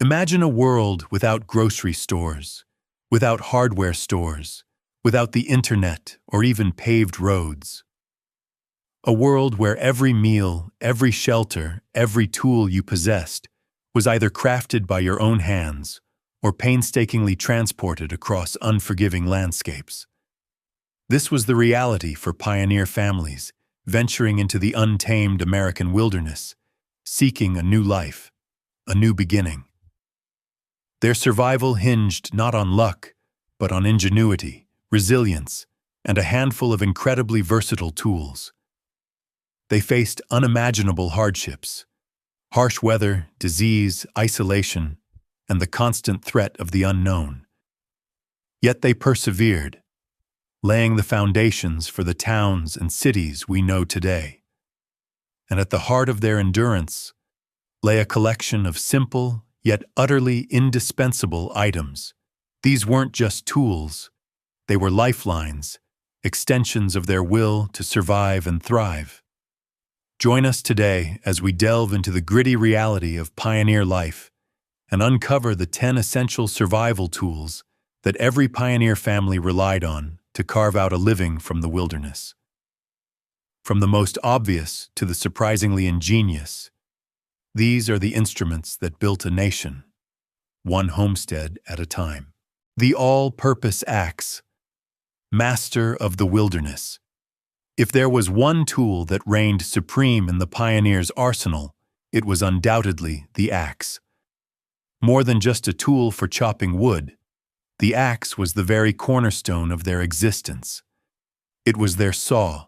Imagine a world without grocery stores, without hardware stores, without the internet or even paved roads. A world where every meal, every shelter, every tool you possessed was either crafted by your own hands or painstakingly transported across unforgiving landscapes. This was the reality for pioneer families venturing into the untamed American wilderness, seeking a new life, a new beginning. Their survival hinged not on luck, but on ingenuity, resilience, and a handful of incredibly versatile tools. They faced unimaginable hardships: harsh weather, disease, isolation, and the constant threat of the unknown. Yet they persevered, laying the foundations for the towns and cities we know today. And at the heart of their endurance lay a collection of simple, yet utterly indispensable items. These weren't just tools, they were lifelines, extensions of their will to survive and thrive. Join us today as we delve into the gritty reality of pioneer life and uncover the 10 essential survival tools that every pioneer family relied on to carve out a living from the wilderness. From the most obvious to the surprisingly ingenious, these are the instruments that built a nation, one homestead at a time. The all-purpose axe, master of the wilderness. If there was one tool that reigned supreme in the pioneer's arsenal, it was undoubtedly the axe. More than just a tool for chopping wood, the axe was the very cornerstone of their existence. It was their saw,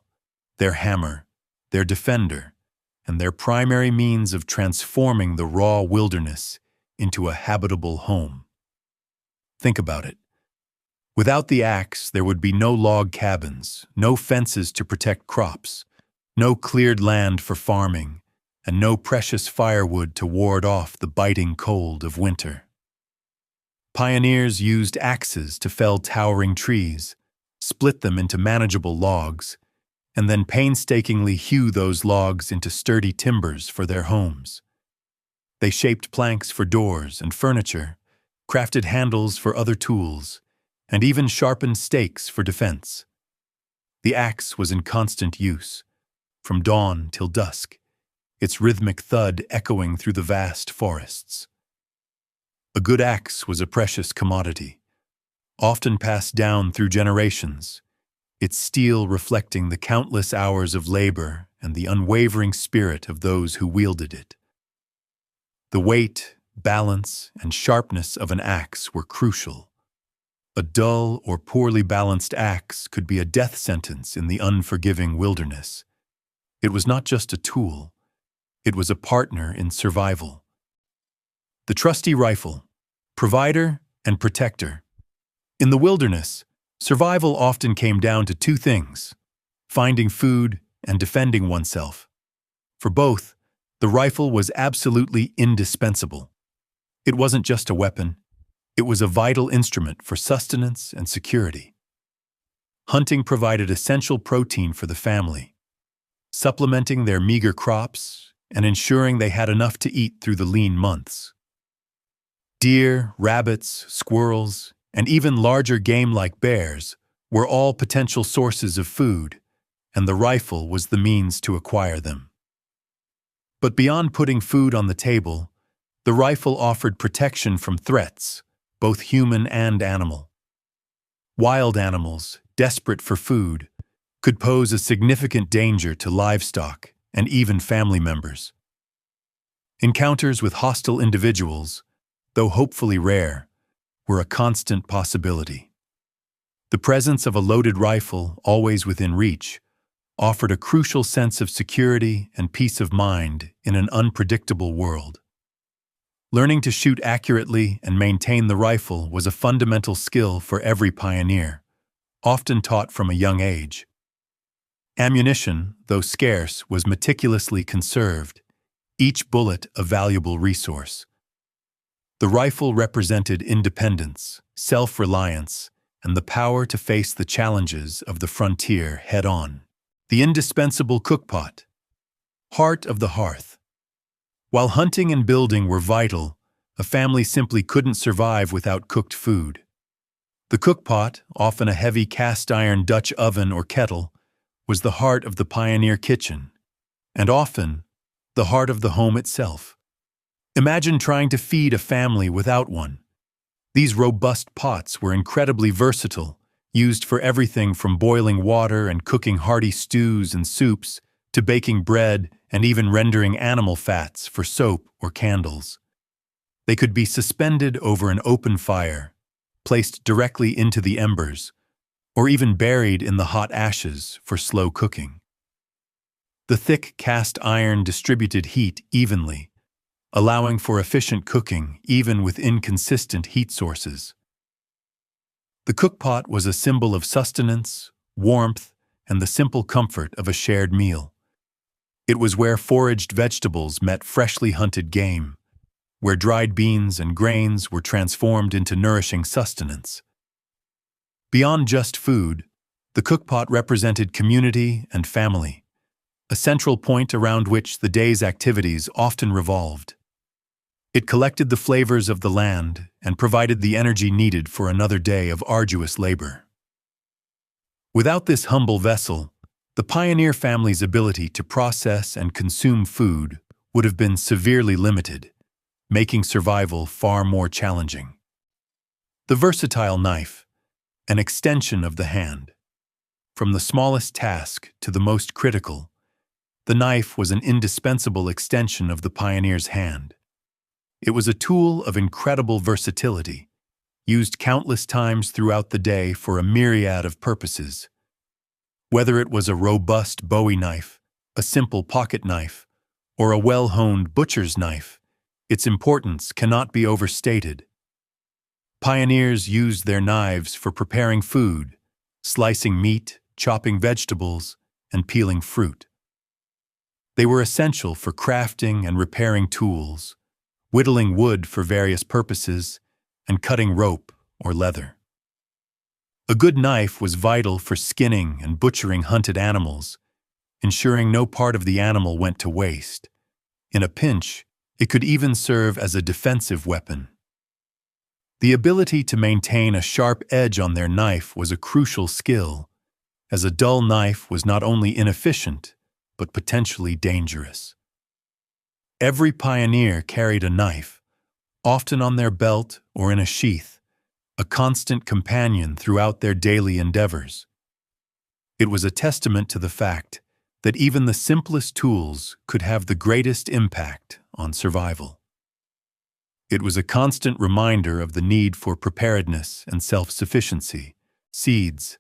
their hammer, their defender, and their primary means of transforming the raw wilderness into a habitable home. Think about it. Without the axe, there would be no log cabins, no fences to protect crops, no cleared land for farming, and no precious firewood to ward off the biting cold of winter. Pioneers used axes to fell towering trees, split them into manageable logs, and then painstakingly hew those logs into sturdy timbers for their homes. They shaped planks for doors and furniture, crafted handles for other tools, and even sharpened stakes for defense. The axe was in constant use, from dawn till dusk, its rhythmic thud echoing through the vast forests. A good axe was a precious commodity, often passed down through generations, its steel reflecting the countless hours of labor and the unwavering spirit of those who wielded it. The weight, balance, and sharpness of an axe were crucial. A dull or poorly balanced axe could be a death sentence in the unforgiving wilderness. It was not just a tool, it was a partner in survival. The trusty rifle, provider and protector. In the wilderness, survival often came down to two things: finding food and defending oneself. For both, the rifle was absolutely indispensable. It wasn't just a weapon, it was a vital instrument for sustenance and security. Hunting provided essential protein for the family, supplementing their meager crops and ensuring they had enough to eat through the lean months. Deer, rabbits, squirrels, and even larger game like bears were all potential sources of food, and the rifle was the means to acquire them. But beyond putting food on the table, the rifle offered protection from threats, both human and animal. Wild animals, desperate for food, could pose a significant danger to livestock and even family members. Encounters with hostile individuals, though hopefully rare, were a constant possibility. The presence of a loaded rifle, always within reach, offered a crucial sense of security and peace of mind in an unpredictable world. Learning to shoot accurately and maintain the rifle was a fundamental skill for every pioneer, often taught from a young age. Ammunition, though scarce, was meticulously conserved, each bullet a valuable resource. The rifle represented independence, self-reliance, and the power to face the challenges of the frontier head-on. The indispensable cookpot, heart of the hearth. While hunting and building were vital, A family simply couldn't survive without cooked food. The cookpot, often a heavy cast-iron Dutch oven or kettle, was the heart of the pioneer kitchen, and often the heart of the home itself. Imagine trying to feed a family without one. These robust pots were incredibly versatile, used for everything from boiling water and cooking hearty stews and soups to baking bread and even rendering animal fats for soap or candles. They could be suspended over an open fire, placed directly into the embers, or even buried in the hot ashes for slow cooking. The thick cast iron distributed heat evenly, allowing for efficient cooking even with inconsistent heat sources. The cookpot was a symbol of sustenance, warmth, and the simple comfort of a shared meal. It was where foraged vegetables met freshly hunted game, where dried beans and grains were transformed into nourishing sustenance. Beyond just food, the cookpot represented community and family, a central point around which the day's activities often revolved. It collected the flavors of the land and provided the energy needed for another day of arduous labor. Without this humble vessel, the pioneer family's ability to process and consume food would have been severely limited, making survival far more challenging. The versatile knife, an extension of the hand. From the smallest task to the most critical, the knife was an indispensable extension of the pioneer's hand. It was a tool of incredible versatility, used countless times throughout the day for a myriad of purposes. Whether it was a robust Bowie knife, a simple pocket knife, or a well-honed butcher's knife, its importance cannot be overstated. Pioneers used their knives for preparing food, slicing meat, chopping vegetables, and peeling fruit. They were essential for crafting and repairing tools, whittling wood for various purposes, and cutting rope or leather. A good knife was vital for skinning and butchering hunted animals, ensuring no part of the animal went to waste. In a pinch, it could even serve as a defensive weapon. The ability to maintain a sharp edge on their knife was a crucial skill, as a dull knife was not only inefficient, but potentially dangerous. Every pioneer carried a knife, often on their belt or in a sheath, a constant companion throughout their daily endeavors. It was a testament to the fact that even the simplest tools could have the greatest impact on survival. It was a constant reminder of the need for preparedness and self-sufficiency. Seeds,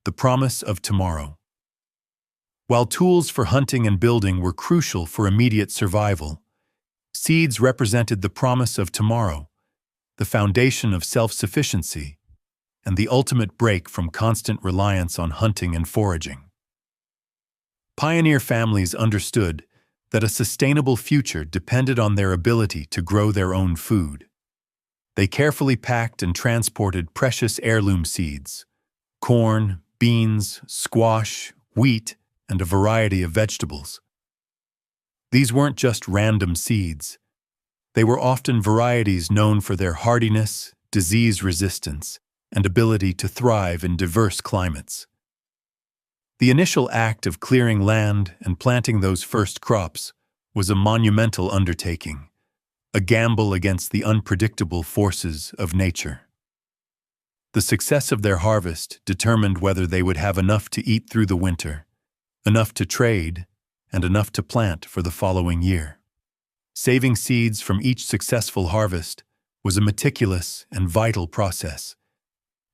the promise of tomorrow. While tools for hunting and building were crucial for immediate survival, seeds represented the promise of tomorrow, the foundation of self-sufficiency, and the ultimate break from constant reliance on hunting and foraging. Pioneer families understood that a sustainable future depended on their ability to grow their own food. They carefully packed and transported precious heirloom seeds, corn, beans, squash, wheat, and a variety of vegetables. These weren't just random seeds. They were often varieties known for their hardiness, disease resistance, and ability to thrive in diverse climates. The initial act of clearing land and planting those first crops was a monumental undertaking, a gamble against the unpredictable forces of nature. The success of their harvest determined whether they would have enough to eat through the winter, enough to trade, and enough to plant for the following year. Saving seeds from each successful harvest was a meticulous and vital process,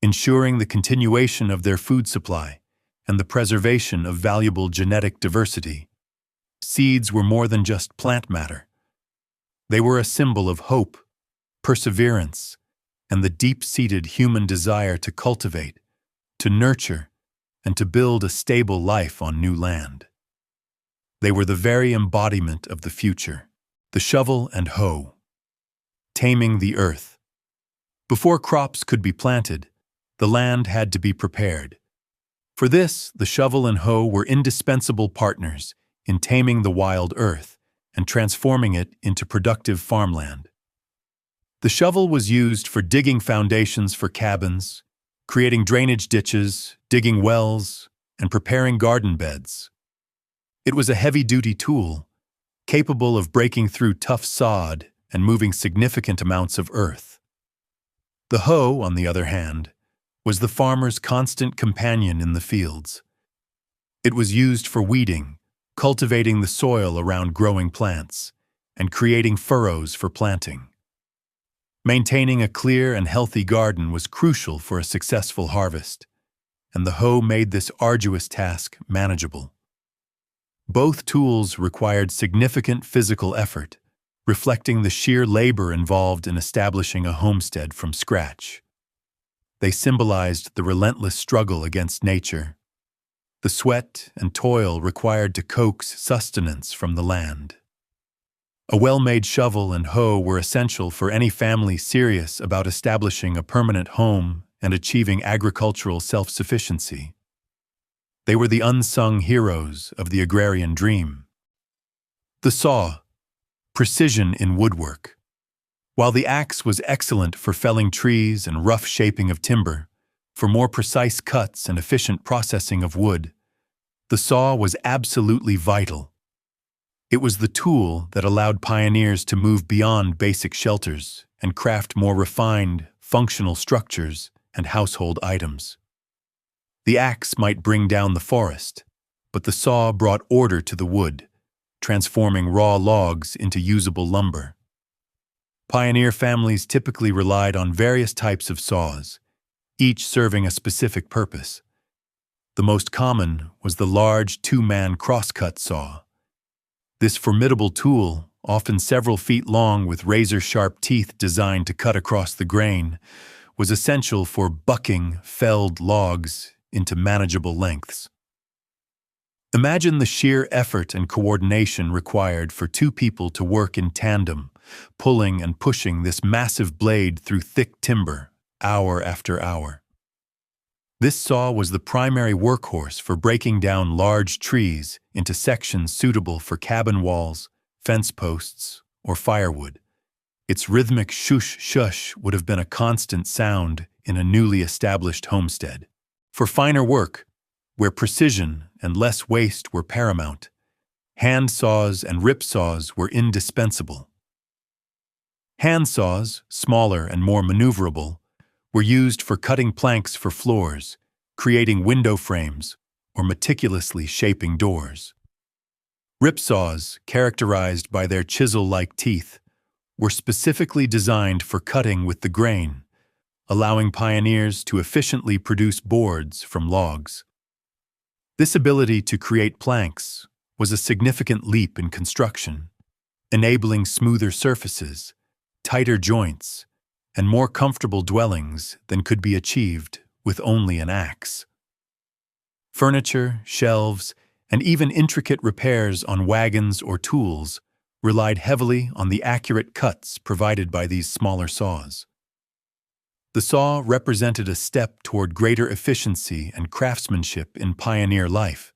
ensuring the continuation of their food supply and the preservation of valuable genetic diversity. Seeds were more than just plant matter. They were a symbol of hope, perseverance, and the deep-seated human desire to cultivate, to nurture, and to build a stable life on new land. They were the very embodiment of the future, the shovel and hoe, taming the earth. Before crops could be planted, the land had to be prepared. For this, the shovel and hoe were indispensable partners in taming the wild earth and transforming it into productive farmland. The shovel was used for digging foundations for cabins, creating drainage ditches, digging wells, and preparing garden beds. It was a heavy-duty tool, capable of breaking through tough sod and moving significant amounts of earth. The hoe, on the other hand, was the farmer's constant companion in the fields. It was used for weeding, cultivating the soil around growing plants, and creating furrows for planting. Maintaining a clear and healthy garden was crucial for a successful harvest, and the hoe made this arduous task manageable. Both tools required significant physical effort, reflecting the sheer labor involved in establishing a homestead from scratch. They symbolized the relentless struggle against nature, the sweat and toil required to coax sustenance from the land. A well-made shovel and hoe were essential for any family serious about establishing a permanent home and achieving agricultural self-sufficiency. They were the unsung heroes of the agrarian dream. The saw, precision in woodwork. While the axe was excellent for felling trees and rough shaping of timber, for more precise cuts and efficient processing of wood, the saw was absolutely vital. It was the tool that allowed pioneers to move beyond basic shelters and craft more refined, functional structures and household items. The axe might bring down the forest, but the saw brought order to the wood, transforming raw logs into usable lumber. Pioneer families typically relied on various types of saws, each serving a specific purpose. The most common was the large two-man crosscut saw. This formidable tool, often several feet long with razor-sharp teeth designed to cut across the grain, was essential for bucking felled logs into manageable lengths. Imagine the sheer effort and coordination required for two people to work in tandem, pulling and pushing this massive blade through thick timber, hour after hour. This saw was the primary workhorse for breaking down large trees into sections suitable for cabin walls, fence posts, or firewood. Its rhythmic shush-shush would have been a constant sound in a newly established homestead. For finer work, where precision and less waste were paramount, hand saws and rip saws were indispensable. Hand saws, smaller and more maneuverable, were used for cutting planks for floors, creating window frames, or meticulously shaping doors. Rip saws, characterized by their chisel-like teeth, were specifically designed for cutting with the grain, allowing pioneers to efficiently produce boards from logs. This ability to create planks was a significant leap in construction, enabling smoother surfaces, tighter joints, and more comfortable dwellings than could be achieved with only an axe. Furniture, shelves, and even intricate repairs on wagons or tools relied heavily on the accurate cuts provided by these smaller saws. The saw represented a step toward greater efficiency and craftsmanship in pioneer life.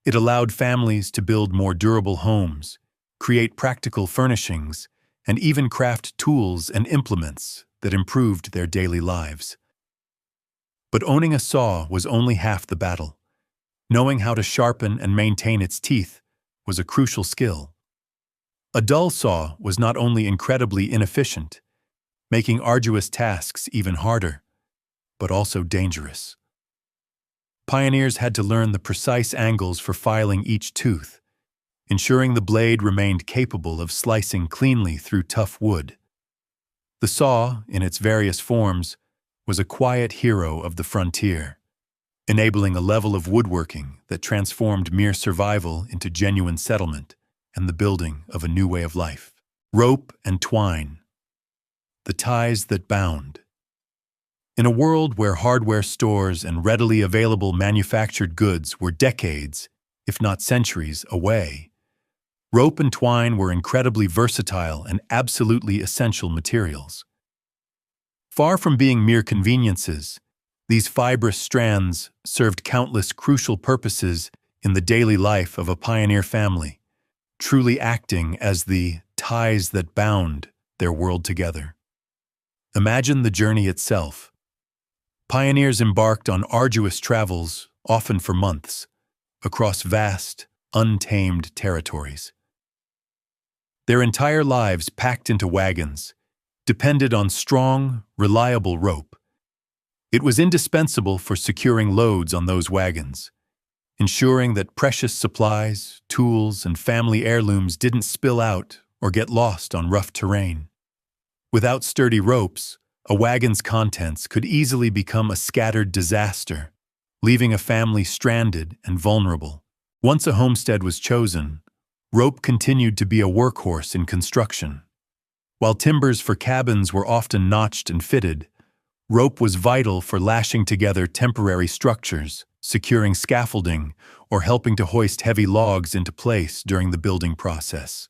It allowed families to build more durable homes, create practical furnishings, and even craft tools and implements that improved their daily lives. But owning a saw was only half the battle. Knowing how to sharpen and maintain its teeth was a crucial skill. A dull saw was not only incredibly inefficient, making arduous tasks even harder, but also dangerous. Pioneers had to learn the precise angles for filing each tooth, ensuring the blade remained capable of slicing cleanly through tough wood. The saw, in its various forms, was a quiet hero of the frontier, enabling a level of woodworking that transformed mere survival into genuine settlement and the building of a new way of life. Rope and twine, the ties that bound. In a world where hardware stores and readily available manufactured goods were decades, if not centuries, away, rope and twine were incredibly versatile and absolutely essential materials. Far from being mere conveniences, these fibrous strands served countless crucial purposes in the daily life of a pioneer family, truly acting as the ties that bound their world together. Imagine the journey itself. Pioneers embarked on arduous travels, often for months, across vast, untamed territories. Their entire lives packed into wagons, depended on strong, reliable rope. It was indispensable for securing loads on those wagons, ensuring that precious supplies, tools, and family heirlooms didn't spill out or get lost on rough terrain. Without sturdy ropes, a wagon's contents could easily become a scattered disaster, leaving a family stranded and vulnerable. Once a homestead was chosen, rope continued to be a workhorse in construction. While timbers for cabins were often notched and fitted, rope was vital for lashing together temporary structures, securing scaffolding, or helping to hoist heavy logs into place during the building process.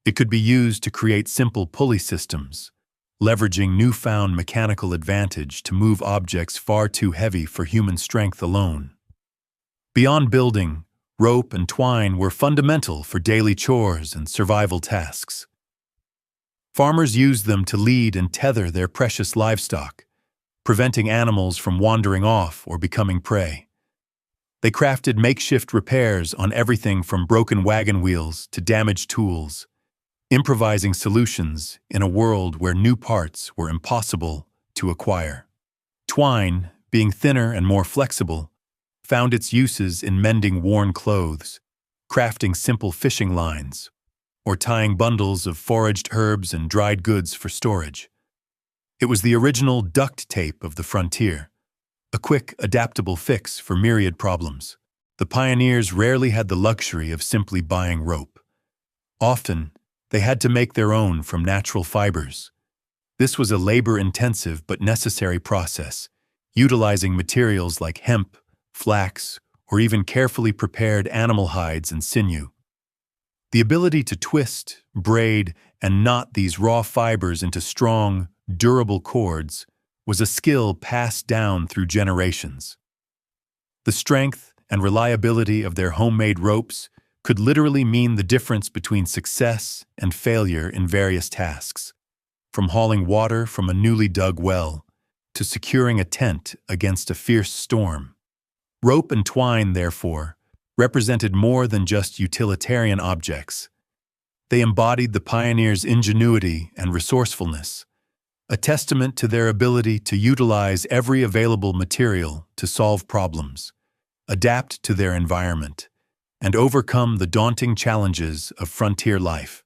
It could be used to create simple pulley systems, leveraging newfound mechanical advantage to move objects far too heavy for human strength alone. Beyond building, rope and twine were fundamental for daily chores and survival tasks. Farmers used them to lead and tether their precious livestock, preventing animals from wandering off or becoming prey. They crafted makeshift repairs on everything from broken wagon wheels to damaged tools, improvising solutions in a world where new parts were impossible to acquire. Twine, being thinner and more flexible, found its uses in mending worn clothes, crafting simple fishing lines, or tying bundles of foraged herbs and dried goods for storage. It was the original duct tape of the frontier, a quick, adaptable fix for myriad problems. The pioneers rarely had the luxury of simply buying rope. Often, they had to make their own from natural fibers. This was a labor-intensive but necessary process, utilizing materials like hemp, flax, or even carefully prepared animal hides and sinew. The ability to twist, braid, and knot these raw fibers into strong, durable cords was a skill passed down through generations. The strength and reliability of their homemade ropes could literally mean the difference between success and failure in various tasks, from hauling water from a newly dug well to securing a tent against a fierce storm. Rope and twine, therefore, represented more than just utilitarian objects. They embodied the pioneers' ingenuity and resourcefulness, a testament to their ability to utilize every available material to solve problems, adapt to their environment, and overcome the daunting challenges of frontier life.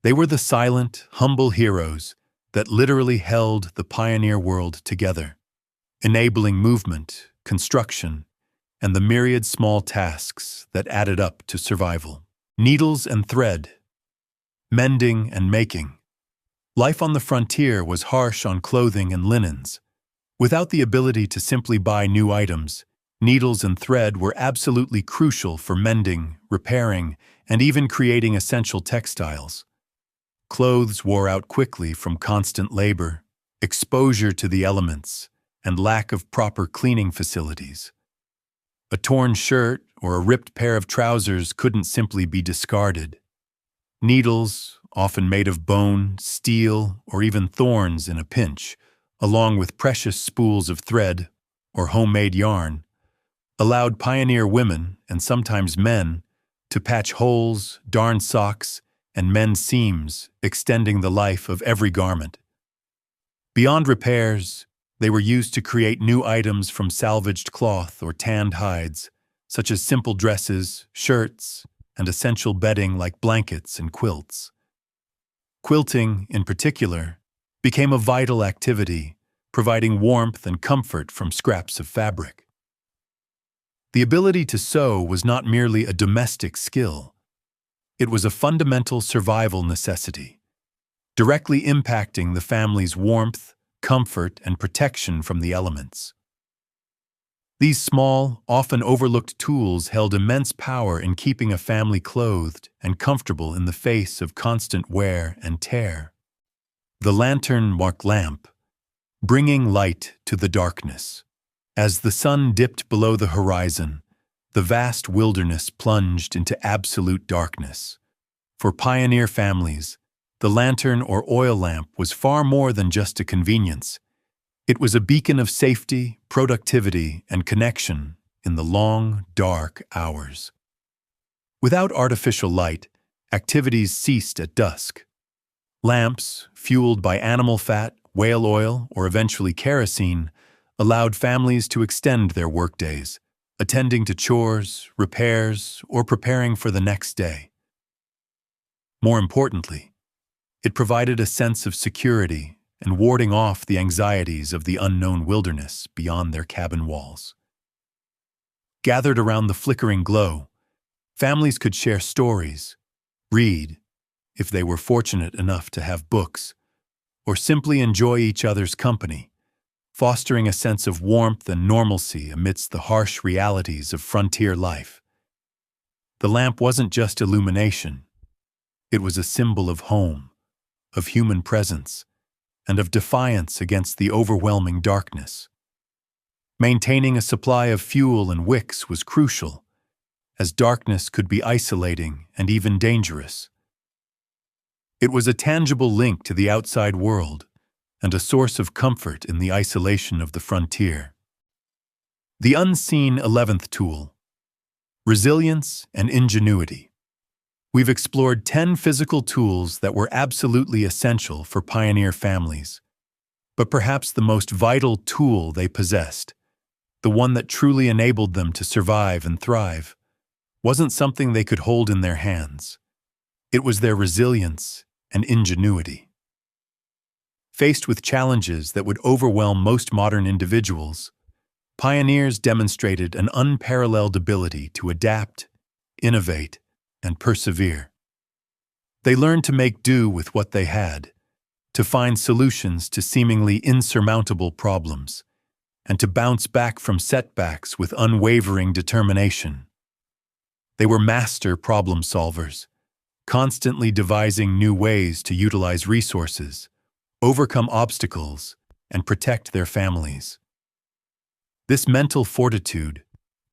They were the silent, humble heroes that literally held the pioneer world together, enabling movement, construction, and the myriad small tasks that added up to survival. Needles and thread, mending and making. Life on the frontier was harsh on clothing and linens. Without the ability to simply buy new items, needles and thread were absolutely crucial for mending, repairing, and even creating essential textiles. Clothes wore out quickly from constant labor, exposure to the elements, and lack of proper cleaning facilities. A torn shirt or a ripped pair of trousers couldn't simply be discarded. Needles, often made of bone, steel, or even thorns in a pinch, along with precious spools of thread or homemade yarn, allowed pioneer women, and sometimes men, to patch holes, darn socks, and mend seams, extending the life of every garment. Beyond repairs, they were used to create new items from salvaged cloth or tanned hides, such as simple dresses, shirts, and essential bedding like blankets and quilts. Quilting, in particular, became a vital activity, providing warmth and comfort from scraps of fabric. The ability to sew was not merely a domestic skill. It was a fundamental survival necessity, directly impacting the family's warmth, comfort, and protection from the elements. These small, often overlooked tools held immense power in keeping a family clothed and comfortable in the face of constant wear and tear. The lantern marked lamp, bringing light to the darkness. As the sun dipped below the horizon, the vast wilderness plunged into absolute darkness. For pioneer families, The lantern or oil lamp was far more than just a convenience. It was a beacon of safety, productivity, and connection in the long, dark hours. Without artificial light, activities ceased at dusk. Lamps, fueled by animal fat, whale oil, or eventually kerosene, allowed families to extend their workdays, attending to chores, repairs, or preparing for the next day. More importantly, it provided a sense of security and warding off the anxieties of the unknown wilderness beyond their cabin walls. Gathered around the flickering glow, families could share stories, read, if they were fortunate enough to have books, or simply enjoy each other's company, fostering a sense of warmth and normalcy amidst the harsh realities of frontier life. The lamp wasn't just illumination. It was a symbol of home, of human presence, and of defiance against the overwhelming darkness. Maintaining a supply of fuel and wicks was crucial, as darkness could be isolating and even dangerous. It was a tangible link to the outside world and a source of comfort in the isolation of the frontier. The unseen 11th tool: resilience and ingenuity. We've explored 10 physical tools that were absolutely essential for pioneer families, but perhaps the most vital tool they possessed, the one that truly enabled them to survive and thrive, wasn't something they could hold in their hands. It was their resilience and ingenuity. Faced with challenges that would overwhelm most modern individuals, pioneers demonstrated an unparalleled ability to adapt, innovate, and persevere. They learned to make do with what they had, to find solutions to seemingly insurmountable problems, and to bounce back from setbacks with unwavering determination. They were master problem solvers, constantly devising new ways to utilize resources, overcome obstacles, and protect their families. This mental fortitude,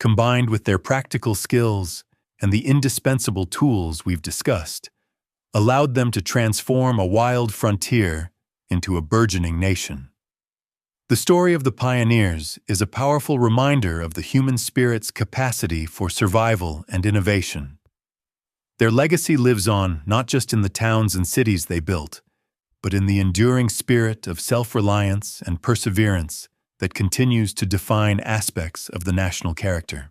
combined with their practical skills and the indispensable tools we've discussed, allowed them to transform a wild frontier into a burgeoning nation. The story of the pioneers is a powerful reminder of the human spirit's capacity for survival and innovation. Their legacy lives on not just in the towns and cities they built, but in the enduring spirit of self-reliance and perseverance that continues to define aspects of the national character.